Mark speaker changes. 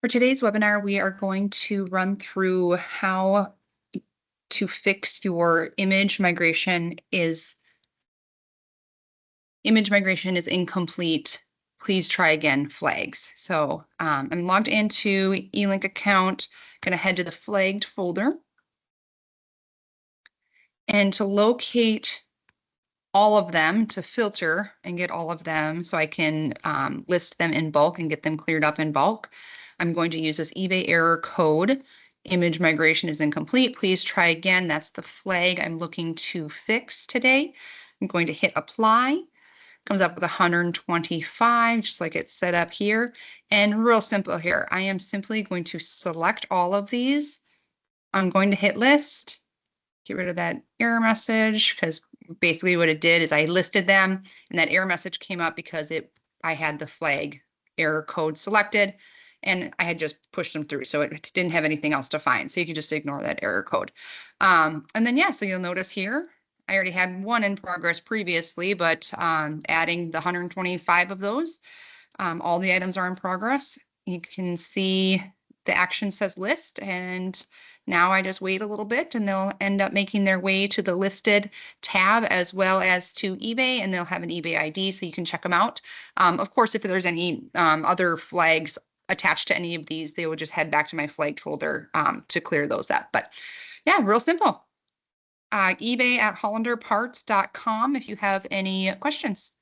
Speaker 1: For today's webinar, we are going to run through how to fix your image migration is incomplete. Please try again flags. So I'm logged into eLink account, going to head to the flagged folder. And to locate all of them, to filter and get all of them so I can list them in bulk and get them cleared up in bulk, I'm going to use this eBay error code. Image migration is incomplete. Please try again. That's the flag I'm looking to fix today. I'm going to hit apply. Comes up with 125, just like it's set up here. And real simple here. I am simply going to select all of these. I'm going to hit list, get rid of that error message, because basically what it did is I listed them and that error message came up because I had the flag error code selected and I had just pushed them through. So it didn't have anything else to find. So you can just ignore that error code. And then, yeah, so you'll notice here, I already had one in progress previously, but adding the 125 of those, all the items are in progress. You can see the action says list, and now I just wait a little bit and they'll end up making their way to the listed tab as well as to eBay, and they'll have an eBay ID so you can check them out. Of course, if there's any other flags attached to any of these, they will just head back to my flagged folder to clear those up. But yeah, real simple. eBay at hollanderparts.com if you have any questions.